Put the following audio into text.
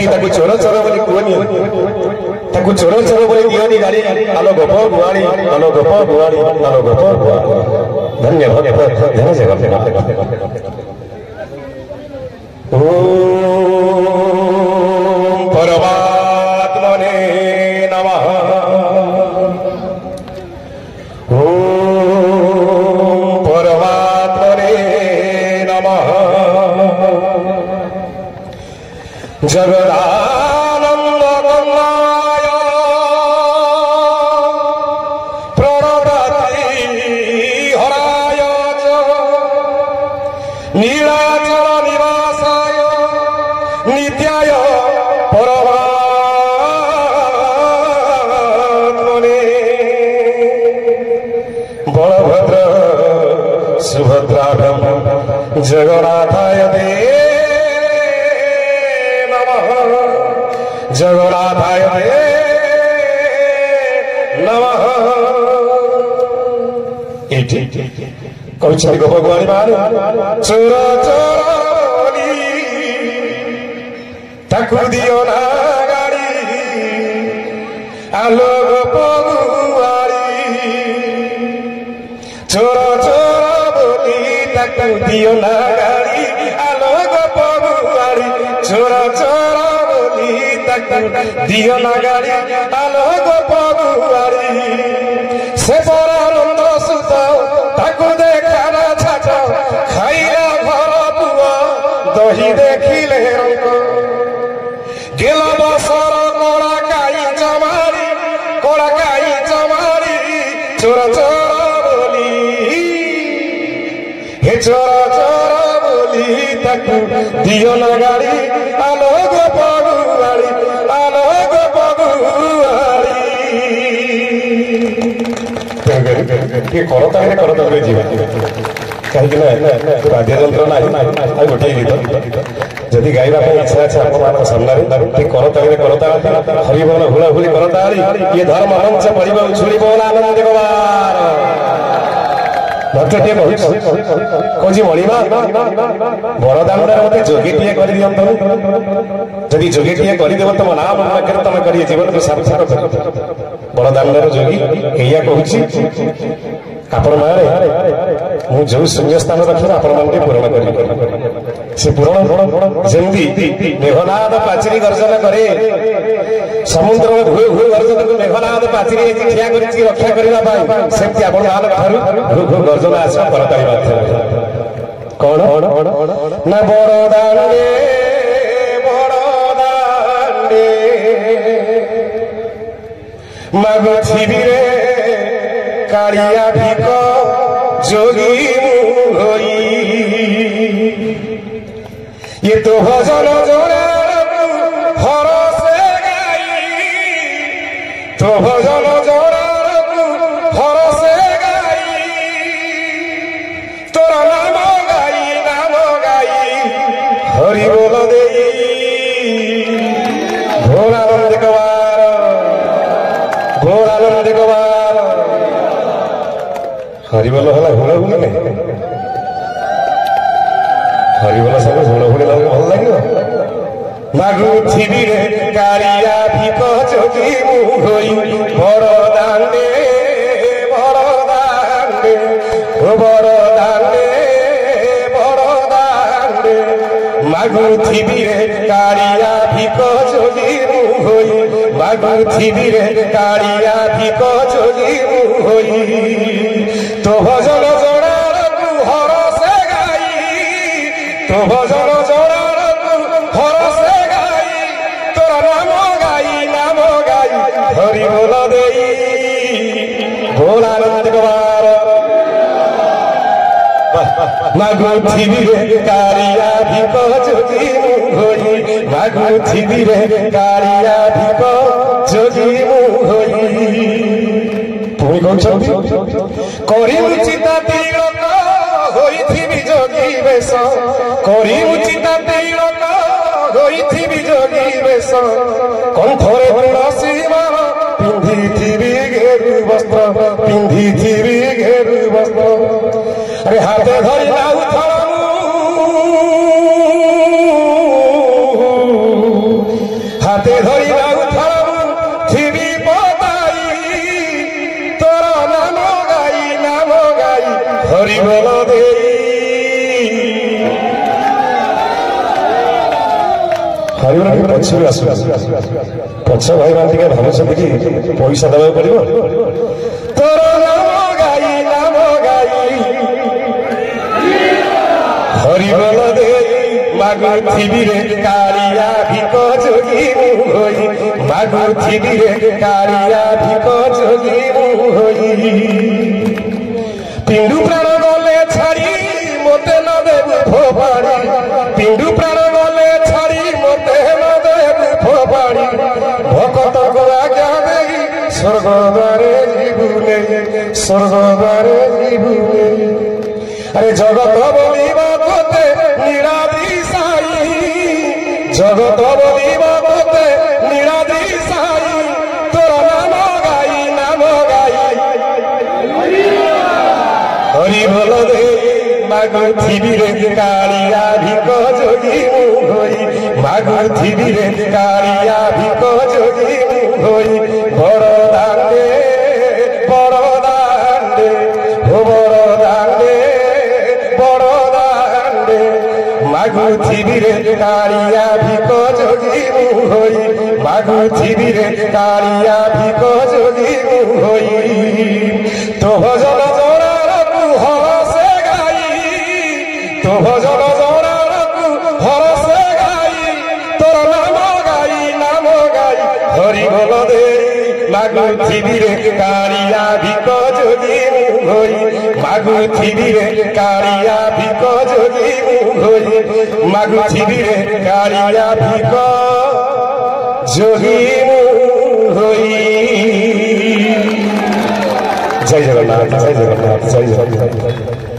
ताकू चोर चोर बोली कहनी ताकू चोर चोर बोली दियोनी गाड़ी आलो गोप गुआड़ी आलो गोप गुआड़ी आलो गोप गुआड़ी धन्यवाद धन्य जगह ओम परमात्मने नमः ओम परमात्मने नमः जगदानंद गंगाय प्रणतति हराय च नीलाचल निवासाय नित्याय परमात्मने बलभद्र सुभद्राभ्यां जगन्नाथाय ते जगन्नाथाय नमः कहते गोप गुआड़ी चोर चोरी ताकू दियो ना गाड़ी आलो गोप गुआड़ी चोर चोर बोली ताकू दियो ना गाड़ी आलो गोप गुआड़ी चोर चोर दियो ना गाड़ी आलो गोप गुआड़ी से बरानंद सुत ताकू देखा ना छाट खाइला घर पुआ दही देखिले रंग गेल बसर कोड़ा काई चमारी चोर चोर बोली हे चोर चोर बोली ताकू दियो ना गाड़ी आलो गोप गुआड़ी आलो गोप गुआड़ी करता जीवन कहीं बाध्य जंत्र ना गोटे गीत जदि गाइबा इच्छा अच्छे आप सामने करता हरिबोल हुलाहुली करता ये धर्म मंच पड़ब उछुड़ी बोल आनंद कुमार भक्तटे कौन मणिमा बड़दाण्डे मत जोगीटे कर दिंतु जदि जोगीटे करदेव तुम नाम पाखे तुम कर जीवन को सार्थक बड़दाण्डर जोगी या कहूँ आपण मारे मु जो शून्य स्थान रखी आपण मान पूरण कर से पूरण जमी मेघनाद पाचरी गर्जन करे समुद्र भूए भूए गर्जन को मेघनाद पाचरी ठिया कर रक्षा करने सेमती आपण भू भू गर्जन आस करतारी माध्यम कौन ना बड़दाण्डे मागो शिविरे कालिया भिक जोगी मुई ये तो भजन जोड़ा हरसे गाई तो भजन जोड़ा हरसे गाई तोर नाम गाई हरि बोल दे भोलानंद कुमार हरिबोल है हुलाहुली नहीं हरिबोल सब हुलाहुली लगे भल लगे मागु शिविरे कालिया भिक जोगी मुई बड़दाण्डे मागु शिविरे कालिया भिक जोगी मुई मागु शिविरे कालिया भिक जोगी मुई तो भजन जोड़ार हरसे गाई तो भजन जोड़ार हरसे गाई तोर नाम गाई हरि बोल दे भोलानंद कुमार मागु शिविरे कालिया भिक जोगी मुई मागु शिविरे कालिया भिक जोगी मुई करी उचिता तिलक होइथिबि जोगी बेश करी उचिता तिलक होइथिबि जोगी बेश कंठरे तुलसी माल पिंधिथिबि घेरु वस्त्र अरे हाथे धरि नाउ हाथे धरी नाउ थाळू थिबी पताई तोर नाम गाई हरि बोल देई हरिबोल के पछे आसु पछ भाई मान टिके भाबुछथि कि पैसा देबा पड़िबो तोर नाम गाई हरिबोल देई मागुथिबी रे कालिया भिक जोगी होई मागुथिबी रे कालिया भिक जोगी होई पिंडु प्राण गले छाड़ी मोते न देबु फोपाड़ी पिंडु प्राण गले छाड़ी मोते न देबु फोपाड़ी भक्त को आज्ञा देई स्वर्ग द्वारे जीवुने स्वर्ग द्वारे जीवुने अरे जगत बोलिबा तोते निरादि साई जगत बोलिबा तोते निरादि साई तोर नाम गाई हरि बोल दे मागुथिबी रे कालिया भिक जोगी होई मागुथिबी रे कालिया भिक जोगी होई बरदांडे हो बरदांडे मागुथिबी रे कालिया भिक जोगी होई मागुथिबी रे कालिया भिक जोगी होई तो भजन जोरारकु हरसे गाई तो भजन जोरारकु हरसे गाई तोर नाम गाई हरि बोल दे मागुथिबी रे कालिया भिक जोगी होई मागुथिबी रे कालिया भिक जोगी होई मागुथिबी रे कालिया भिक जोगी होई जय जगन्नाथ जय जगन्नाथ जय जगन्नाथ।